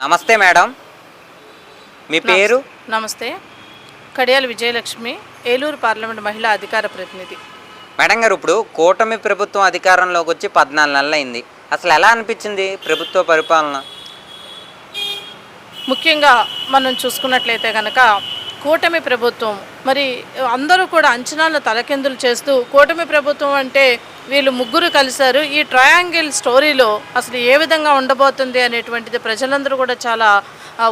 నమస్తే మేడం, మీ పేరు? నమస్తే. కడియాల విజయలక్ష్మి, ఏలూరు పార్లమెంట్ మహిళా అధికార ప్రతినిధి. మేడం గారు, ఇప్పుడు కూటమి ప్రభుత్వం అధికారంలోకి వచ్చి 14 నెలలు అయింది. అసలు ఎలా అనిపించింది ప్రభుత్వ పరిపాలన? ముఖ్యంగా మనం చూసుకున్నట్లయితే కనుక కూటమి ప్రభుత్వం మరి అందరూ కూడా అంచనాలను తలకిందులు చేస్తూ కూటమి ప్రభుత్వం అంటే వీళ్ళు ముగ్గురు కలిశారు, ఈ ట్రయాంగిల్ స్టోరీలో అసలు ఏ విధంగా ఉండబోతుంది అనేటువంటిది ప్రజలందరూ కూడా చాలా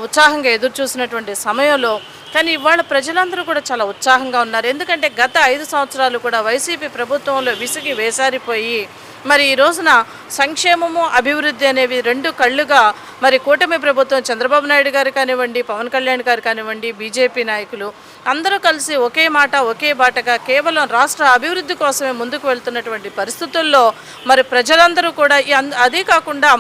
ఉత్సాహంగా ఎదురు చూసినటువంటి సమయంలో కానీ ఇవాళ ప్రజలందరూ కూడా చాలా ఉత్సాహంగా ఉన్నారు. ఎందుకంటే గత 5 సంవత్సరాలు కూడా వైసీపీ ప్రభుత్వంలో విసిగి వేసారిపోయి మరి ఈ రోజున సంక్షేమము అభివృద్ధి అనేవి రెండు కళ్ళుగా మరి కూటమి ప్రభుత్వం చంద్రబాబు నాయుడు గారు కానివ్వండి, పవన్ కళ్యాణ్ గారు కానివ్వండి, బీజేపీ నాయకులు అందరూ కలిసి ఒకే మాట ఒకే బాటగా కేవలం రాష్ట్ర అభివృద్ధి కోసమే ముందుకు వెళ్తున్నటువంటి పరిస్థితుల్లో మరి ప్రజలందరూ కూడా అదే కాకుండా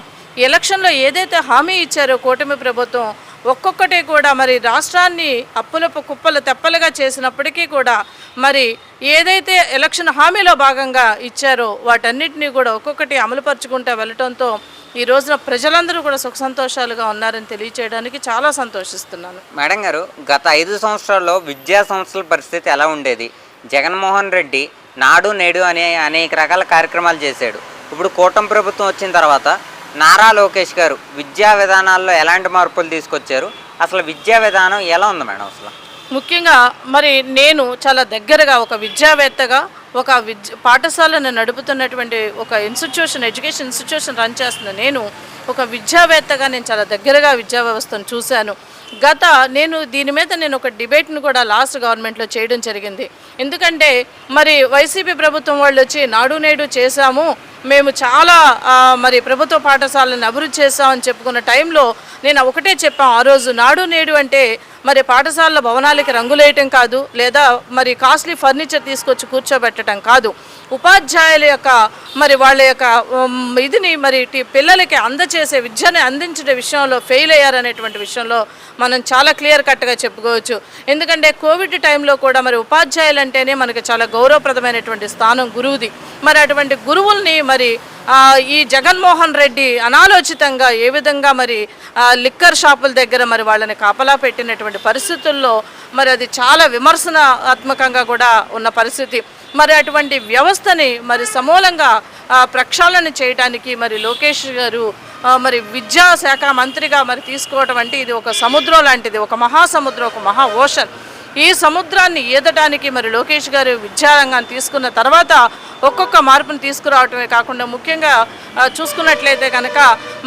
ఎలక్షన్లో ఏదైతే హామీ ఇచ్చారో కూటమి ప్రభుత్వం ఒక్కొక్కటి కూడా మరి రాష్ట్రాన్ని అప్పులపు కుప్పలు తెప్పలుగా చేసినప్పటికీ కూడా మరి ఏదైతే ఎలక్షన్ హామీలో భాగంగా ఇచ్చారో వాటన్నిటినీ కూడా ఒక్కొక్కటి అమలుపరుచుకుంటూ వెళ్ళటంతో ఈ రోజున ప్రజలందరూ కూడా సుఖ సంతోషాలుగా ఉన్నారని తెలియచేయడానికి చాలా సంతోషిస్తున్నాను. మేడం గారు, గత 5 సంవత్సరాల్లో విద్యా సంస్థల పరిస్థితి ఎలా ఉండేది? జగన్మోహన్ రెడ్డి నాడు నేడు అనే అనేక రకాల కార్యక్రమాలు చేశాడు. ఇప్పుడు కూటమి ప్రభుత్వం వచ్చిన తర్వాత నారా లోకేష్ గారు విద్యా విధానాల్లో ఎలాంటి మార్పులు తీసుకొచ్చారు? అసలు విద్యా విధానం ఎలా ఉంది మేడం? అసలు ముఖ్యంగా మరి నేను చాలా దగ్గరగా ఒక విద్యావేత్తగా ఒక పాఠశాలను నడుపుతున్నటువంటి ఒక ఎడ్యుకేషన్ ఇన్స్టిట్యూషన్ రన్ చేస్తున్న నేను ఒక విద్యావేత్తగా నేను చాలా దగ్గరగా విద్యా వ్యవస్థను చూశాను. నేను దీని మీద ఒక డిబేట్ను కూడా లాస్ట్ గవర్నమెంట్లో చేయడం జరిగింది. ఎందుకంటే మరి వైసీపీ ప్రభుత్వం వాళ్ళు వచ్చి నాడు నేడు చేశాము, మేము చాలా మరి ప్రభుత్వ పాఠశాలను అభివృద్ధి చేస్తామని చెప్పుకున్న టైంలో నేను ఒకటే చెప్పాను ఆ రోజు, నాడు నేడు అంటే మరి పాఠశాలల భవనాలకి రంగులేయటం కాదు, లేదా మరి కాస్ట్లీ ఫర్నిచర్ తీసుకొచ్చి కూర్చోబెట్టడం కాదు, ఉపాధ్యాయుల యొక్క మరి వాళ్ళ యొక్క ఇదిని మరి పిల్లలకి అందచేసే విద్యని అందించే విషయంలో ఫెయిల్ అయ్యారనేటువంటి విషయంలో మనం చాలా క్లియర్ కట్గా చెప్పుకోవచ్చు. ఎందుకంటే కోవిడ్ టైంలో కూడా మరి ఉపాధ్యాయులు అంటేనే మనకి చాలా గౌరవప్రదమైనటువంటి స్థానం గురువుది. మరి అటువంటి గురువుల్ని మరి ఈ జగన్మోహన్ రెడ్డి అనాలోచితంగా ఏ విధంగా మరి లిక్కర్ షాపుల దగ్గర మరి వాళ్ళని కాపలా పెట్టినటువంటి పరిస్థితుల్లో మరి అది చాలా విమర్శనాత్మకంగా కూడా ఉన్న పరిస్థితి. మరి అటువంటి వ్యవస్థని మరి సమూలంగా ప్రక్షాళన చేయడానికి మరి లోకేష్ గారు మరి విద్యాశాఖ మంత్రిగా మరి తీసుకోవడం అంటే ఇది ఒక సముద్రం లాంటిది, ఒక మహాసముద్రం, ఒక మహా ఓషన్. ఈ సముద్రాన్ని ఈదటానికి మరి లోకేష్ గారు విద్యారంగాన్ని తీసుకున్న తర్వాత ఒక్కొక్క మార్పును తీసుకురావటమే కాకుండా ముఖ్యంగా చూసుకున్నట్లయితే కనుక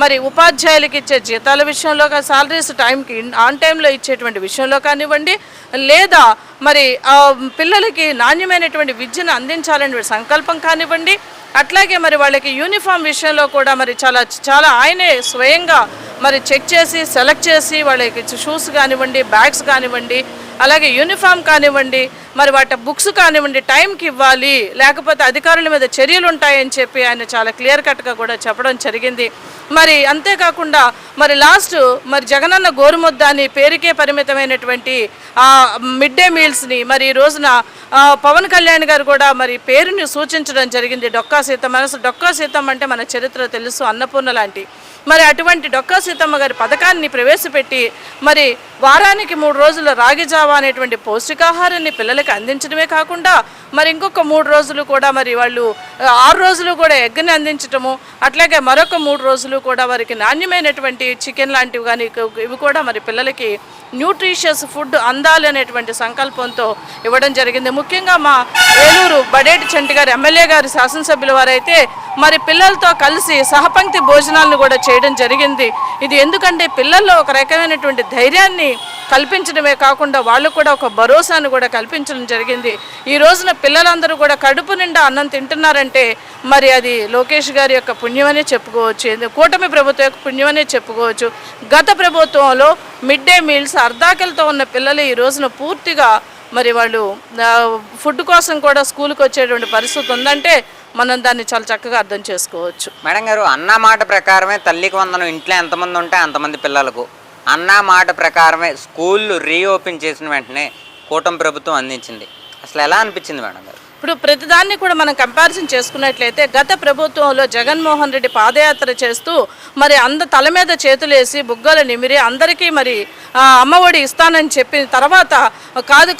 మరి ఉపాధ్యాయులకి ఇచ్చే జీతాల విషయంలో సాలరీస్ టైంకి ఆన్ టైంలో ఇచ్చేటువంటి విషయంలో కానివ్వండి, లేదా మరి పిల్లలకి నాణ్యమైనటువంటి విద్యను అందించాలనే సంకల్పం కానివ్వండి, అట్లాగే మరి వాళ్ళకి యూనిఫామ్ విషయంలో కూడా మరి చాలా ఆయనే స్వయంగా మరి చెక్ చేసి సెలెక్ట్ చేసి వాళ్ళకి షూస్ కానివ్వండి, బ్యాగ్స్ కానివ్వండి, అలాగే యూనిఫామ్ కానివ్వండి, మరి వాటి బుక్స్ కానివ్వండి టైంకి ఇవ్వాలి, లేకపోతే అధికారుల మీద చర్యలు ఉంటాయని చెప్పి ఆయన చాలా క్లియర్ కట్గా కూడా చెప్పడం జరిగింది. మరి అంతేకాకుండా మరి లాస్ట్ మరి జగనన్న గోరుముద్ద అని పేరుకే పరిమితమైనటువంటి మిడ్ డే మీల్స్ని మరి ఈ రోజున పవన్ కళ్యాణ్ గారు కూడా మరి పేరుని సూచించడం జరిగింది. డొక్కా సీతమ్మ అంటే మన చరిత్ర తెలుసు, అన్నపూర్ణ లాంటి మరి అటువంటి డొక్కా సీతమ్మ గారి పథకాన్ని ప్రవేశపెట్టి మరి వారానికి 3 రోజులు రాగి జావా అనేటువంటి పౌష్టికాహారాన్ని పిల్లలకి అందించడమే కాకుండా మరి ఇంకొక 3 రోజులు కూడా మరి వాళ్ళు 6 రోజులు కూడా ఎగ్ని అందించటము, అట్లాగే మరొక 3 రోజులు కూడా వారికి నాణ్యమైనటువంటి చికెన్ లాంటివి కానీ ఇవి కూడా మరి పిల్లలకి న్యూట్రిషియస్ ఫుడ్ అందాలి అనేటువంటి సంకల్పంతో ఇవ్వడం జరిగింది. ముఖ్యంగా మా ఏలూరు బడేటి చంటి గారు ఎమ్మెల్యే గారు శాసనసభ్యుల వారైతే మరి పిల్లలతో కలిసి సహపంక్తి భోజనాలను కూడా చేయడం జరిగింది. ఇది ఎందుకంటే పిల్లల్లో ఒక రకమైనటువంటి ధైర్యాన్ని కల్పించడమే కాకుండా వాళ్ళు కూడా ఒక భరోసాను కూడా కల్పించడం జరిగింది. ఈ రోజున పిల్లలందరూ కూడా కడుపు నిండా అన్నం తింటున్నారంటే మరి అది లోకేష్ గారి యొక్క పుణ్యమనే చెప్పుకోవచ్చు, కూటమి ప్రభుత్వం యొక్క పుణ్యమనే చెప్పుకోవచ్చు. గత ప్రభుత్వంలో మిడ్ డే మీల్స్ అర్ధాకలతో ఉన్న పిల్లలు ఈ రోజున పూర్తిగా మరి వాళ్ళు ఫుడ్ కోసం కూడా స్కూల్కి వచ్చేటువంటి పరిస్థితి ఉందంటే మనం దాన్ని చాలా చక్కగా అర్థం చేసుకోవచ్చు. మేడం గారు, అన్న మాట ప్రకారమే తల్లికి వందనం ఇంట్లో ఎంతమంది ఉంటే అంతమంది పిల్లలకు అన్న మాట ప్రకారమే స్కూళ్ళు రీఓపెన్ చేసిన వెంటనే కూటమి ప్రభుత్వం అందించింది. అసలు ఎలా అనిపించింది మేడం గారు? ఇప్పుడు ప్రతిదాన్ని కూడా మనం కంపారిజన్ చేసుకున్నట్లయితే గత ప్రభుత్వంలో జగన్మోహన్ రెడ్డి పాదయాత్ర చేస్తూ మరి తల మీద చేతులేసి బుగ్గలు నిమిరి అందరికీ మరి అమ్మఒడి ఇస్తానని చెప్పిన తర్వాత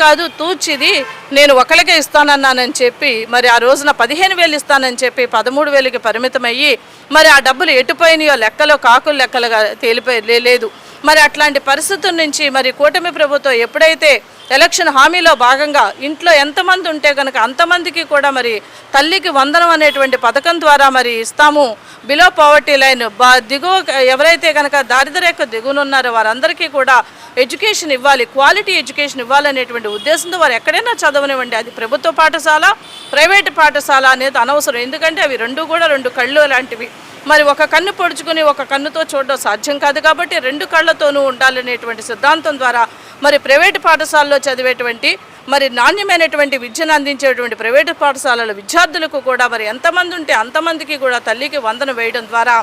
కాదు తూచిది నేను ఒకరికే ఇస్తానన్నానని చెప్పి మరి ఆ రోజున 15,000 ఇస్తానని చెప్పి 13,000కి పరిమితమయ్యి మరి ఆ డబ్బులు ఎటుపోయినాయో లెక్కలో కాకులు లెక్కలుగా తేలిపోయి లేదు. మరి అట్లాంటి పరిస్థితుల నుంచి మరి కూటమి ప్రభుత్వం ఎప్పుడైతే ఎలక్షన్ హామీలో భాగంగా ఇంట్లో ఎంతమంది ఉంటే కనుక అంతమందికి కూడా మరి తల్లికి వందనం అనేటువంటి పథకం ద్వారా మరి ఇస్తాము. బిలో పావర్టీ లైన్ దిగువ ఎవరైతే కనుక దారిద్ర్య దిగునున్నారో వారందరికీ కూడా ఎడ్యుకేషన్ ఇవ్వాలి, క్వాలిటీ ఎడ్యుకేషన్ ఇవ్వాలనేటువంటి ఉద్దేశంతో వారు ఎక్కడైనా చదవనివ్వండి, అది ప్రభుత్వ పాఠశాల ప్రైవేటు పాఠశాల అనేది అనవసరం. ఎందుకంటే అవి రెండు కళ్ళు లాంటివి. మరి ఒక కన్ను పొడుచుకుని ఒక కన్నుతో చూడడం సాధ్యం కాదు కాబట్టి 2 కళ్ళతోనూ ఉండాలనేటువంటి సిద్ధాంతం ద్వారా మరి ప్రైవేటు పాఠశాలలో చదివేటువంటి మరి నాణ్యమైనటువంటి విద్యను అందించేటువంటి ప్రైవేటు పాఠశాలల విద్యార్థులకు కూడా మరి ఎంతమంది ఉంటే అంతమందికి కూడా తల్లికి వందనం వేయడం ద్వారా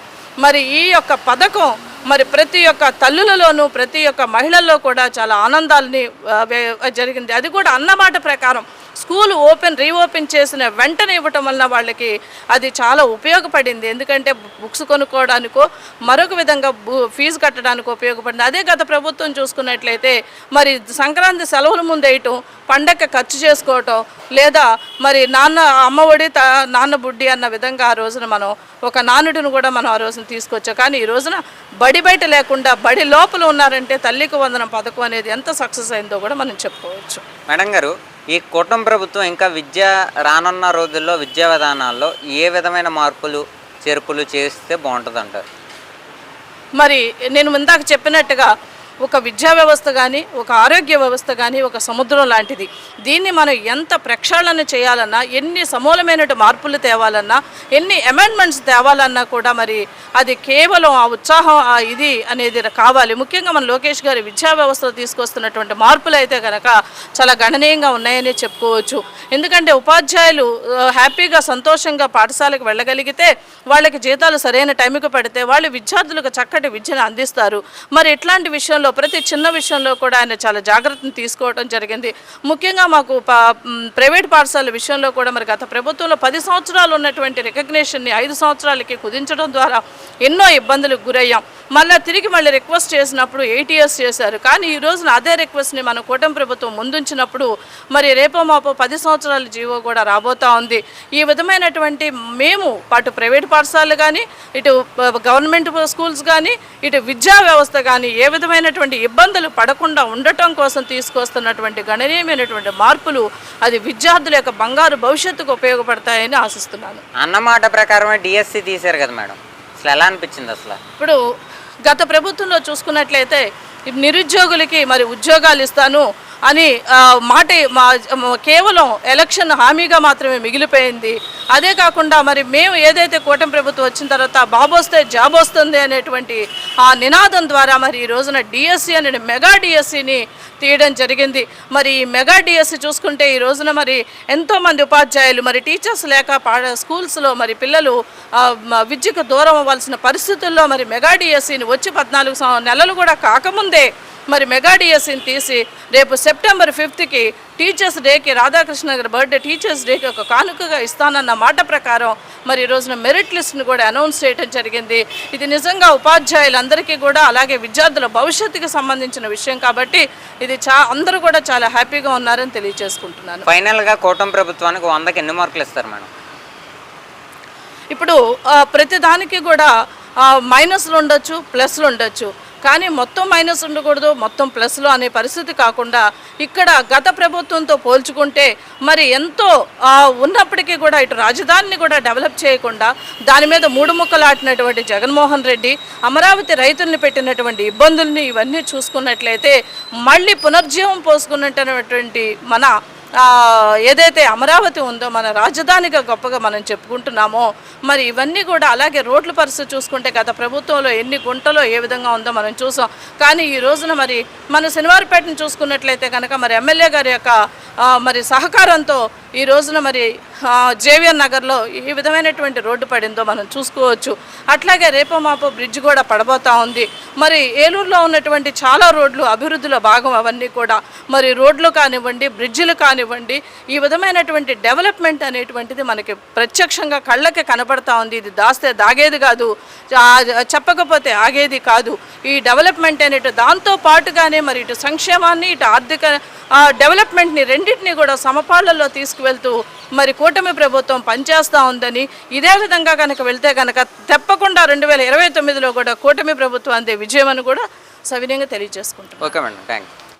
మరి ఈ యొక్క పథకం మరి ప్రతి ఒక్క తల్లులలోనూ ప్రతి ఒక్క మహిళల్లో కూడా చాలా ఆనందాలని జరిగింది. అది కూడా అన్నమాట ప్రకారం స్కూల్ రీఓపెన్ చేసిన వెంటనే ఇవ్వటం వలన వాళ్ళకి అది చాలా ఉపయోగపడింది. ఎందుకంటే బుక్స్ కొనుక్కోవడానికో మరొక విధంగా ఫీజు కట్టడానికి ఉపయోగపడింది. అదే గత ప్రభుత్వం చూసుకున్నట్లయితే మరి సంక్రాంతి సెలవుల ముందు వేయటం, పండగ ఖర్చు చేసుకోవటం, లేదా మరి అమ్మఒడి నాన్న బుడ్డి అన్న విధంగా ఆ రోజున మనం ఒక నానుడిని కూడా మనం ఆ రోజున తీసుకొచ్చాం. కానీ ఈ రోజున బడి బయట లేకుండా బడి లోపల ఉన్నారంటే తల్లికి వందనం పథకం అనేది ఎంత సక్సెస్ అయిందో కూడా మనం చెప్పుకోవచ్చు. మేడం గారు, ఈ కూటమి ప్రభుత్వం ఇంకా రానున్న రోజుల్లో విద్యా విధానాల్లో ఏ విధమైన మార్పులు చేర్పులు చేస్తే బాగుంటుంది అంటారు? మరి నేను ఇందాక చెప్పినట్టుగా ఒక విద్యా వ్యవస్థ కానీ ఒక ఆరోగ్య వ్యవస్థ కానీ ఒక సముద్రం లాంటిది. దీన్ని మనం ఎంత ప్రక్షాళన చేయాలన్నా, ఎన్ని సమూలమైన మార్పులు తేవాలన్నా, ఎన్ని అమెండ్మెంట్స్ తేవాలన్నా కూడా మరి అది కేవలం ఆ ఉత్సాహం ఇది అనేది కావాలి. ముఖ్యంగా మన లోకేష్ గారి విద్యా వ్యవస్థలో తీసుకొస్తున్నటువంటి మార్పులు అయితే కనుక చాలా గణనీయంగా ఉన్నాయని చెప్పుకోవచ్చు. ఎందుకంటే ఉపాధ్యాయులు హ్యాపీగా సంతోషంగా పాఠశాలకు వెళ్ళగలిగితే వాళ్ళకి జీతాలు సరైన టైంకి పడితే వాళ్ళు విద్యార్థులకు చక్కటి విద్యను అందిస్తారు. మరి ఇట్లాంటి విషయంలో ప్రతి చిన్న విషయంలో కూడా ఆయన చాలా జాగ్రత్తను తీసుకోవడం జరిగింది. ముఖ్యంగా మాకు ప్రైవేట్ పాఠశాల విషయంలో కూడా మరి గత ప్రభుత్వంలో 10 సంవత్సరాలు ఉన్నటువంటి రికగ్నేషన్ని 5 సంవత్సరాలకి కుదించడం ద్వారా ఎన్నో ఇబ్బందులకు గురయ్యాం. మళ్ళీ రిక్వెస్ట్ చేసినప్పుడు 8 years చేశారు. కానీ ఈ రోజున అదే రిక్వెస్ట్ని మన కూటమి ప్రభుత్వం ముందుంచినప్పుడు మరి రేపో మాపో 10 సంవత్సరాల జీవో కూడా రాబోతూ ఉంది. ఈ విధమైనటువంటి మేము అటు ప్రైవేట్ పాఠశాలలు కానీ, ఇటు గవర్నమెంట్ స్కూల్స్ కానీ, ఇటు విద్యా వ్యవస్థ కానీ ఏ విధమైనటువంటి ఇబ్బందులు పడకుండా ఉండటం కోసం తీసుకొస్తున్నటువంటి గణనీయమైనటువంటి మార్పులు అది విద్యార్థుల యొక్క బంగారు భవిష్యత్తుకు ఉపయోగపడతాయని ఆశిస్తున్నాను. అన్నమాట ప్రకారమే డిఎస్సి తీశారు కదా మేడం, అసలు ఎలా అనిపించింది? అసలు ఇప్పుడు గత ప్రభుత్వంలో చూసుకున్నట్లయితే నిరుద్యోగులకి మరి ఉద్యోగాలు ఇస్తాను అని కేవలం ఎలక్షన్ హామీగా మాత్రమే మిగిలిపోయింది. అదే కాకుండా మరి మేము ఏదైతే కూటమి ప్రభుత్వం వచ్చిన తర్వాత బాబు వస్తే జాబ్ వస్తుంది అనేటువంటి ఆ నినాదం ద్వారా మరి ఈ రోజున డిఎస్సి అనే మెగా డిఎస్సిని తీయడం జరిగింది. మరి ఈ మెగా డిఎస్సి చూసుకుంటే ఈ రోజున మరి ఎంతోమంది ఉపాధ్యాయులు మరి టీచర్స్ లేక స్కూల్స్లో మరి పిల్లలు విద్యకు దూరం అవ్వాల్సిన పరిస్థితుల్లో మరి మెగా డిఎస్సిని వచ్చి 14 నెలలు కూడా కాకముందే మరి మెగా డిఎస్సిని తీసి రేపు సెప్టెంబర్ 5th టీచర్స్ డేకి, రాధాకృష్ణ గారి బర్త్డే టీచర్స్ డేకి ఒక కానుకగా ఇస్తానన్న మాట ప్రకారం మరి ఈ రోజున మెరిట్ లిస్ట్ని కూడా అనౌన్స్ చేయడం జరిగింది. ఇది నిజంగా ఉపాధ్యాయులందరికీ కూడా అలాగే విద్యార్థుల భవిష్యత్తుకి సంబంధించిన విషయం కాబట్టి ఇది అందరూ కూడా చాలా హ్యాపీగా ఉన్నారని తెలియజేసుకుంటున్నాను. ఫైనల్గా కూటమి ప్రభుత్వానికి 100కి ఎన్ని మార్కులు ఇస్తారు మేడం? ఇప్పుడు ప్రతి దానికి కూడా మైనస్లు ఉండొచ్చు, ప్లస్లు ఉండొచ్చు. కానీ మొత్తం మైనస్ ఉండకూడదు, మొత్తం ప్లస్లో అనే పరిస్థితి కాకుండా ఇక్కడ గత ప్రభుత్వంతో పోల్చుకుంటే మరి ఎంతో ఉన్నప్పటికీ కూడా ఇటు రాజధానిని కూడా డెవలప్ చేయకుండా దాని మీద 3 ముక్కలాటినటువంటి జగన్మోహన్ రెడ్డి అమరావతి రైతుల్ని పెట్టినటువంటి ఇబ్బందుల్ని ఇవన్నీ చూసుకున్నట్లయితే మళ్ళీ పునర్జీవం పోసుకున్నటువంటి మన ఏదైతే అమరావతి ఉందో మన రాజధానిగా గొప్పగా మనం చెప్పుకుంటున్నామో మరి ఇవన్నీ కూడా అలాగే రోడ్ల పరిస్థితి చూసుకుంటే గత ప్రభుత్వంలో ఎన్ని గుంటలో ఏ విధంగా ఉందో మనం చూసాం. కానీ ఈ రోజున మరి మన శనివారపేటను చూసుకున్నట్లయితే కనుక మరి ఎమ్మెల్యే గారి యొక్క మరి సహకారంతో ఈ రోజున మరి జేవియర్ నగర్లో ఏ విధమైనటువంటి రోడ్డు పడిందో మనం చూసుకోవచ్చు. అట్లాగే రేపో మాపో బ్రిడ్జ్ కూడా పడబోతా ఉంది. మరి ఏలూరులో ఉన్నటువంటి చాలా రోడ్లు అభివృద్ధిలో భాగం అవన్నీ కూడా. మరి రోడ్లు కానివ్వండి, బ్రిడ్జిలు కానివ్వండి, ఈ విధమైనటువంటి డెవలప్మెంట్ అనేటువంటిది మనకి ప్రత్యక్షంగా కళ్ళకి కనపడతా ఉంది. ఇది దాస్తే దాగేది కాదు, చెప్పకపోతే ఆగేది కాదు. ఈ డెవలప్మెంట్ అనేటి దాంతో పాటుగానే మరి ఇటు సంక్షేమాన్ని, ఇటు ఆర్థిక డెవలప్మెంట్ని రెండింటినీ కూడా సమపాళ్లలో తీసుకువెళ్తూ మరి కూటమి ప్రభుత్వం పనిచేస్తూ ఉందని, ఇదే విధంగా కనుక వెళ్తే కనుక తప్పకుండా 2029లో కూడా కూటమి ప్రభుత్వం అందే విజయం అని కూడా సవినయంగా తెలియజేసుకుంటాం. Okay madam, thanks.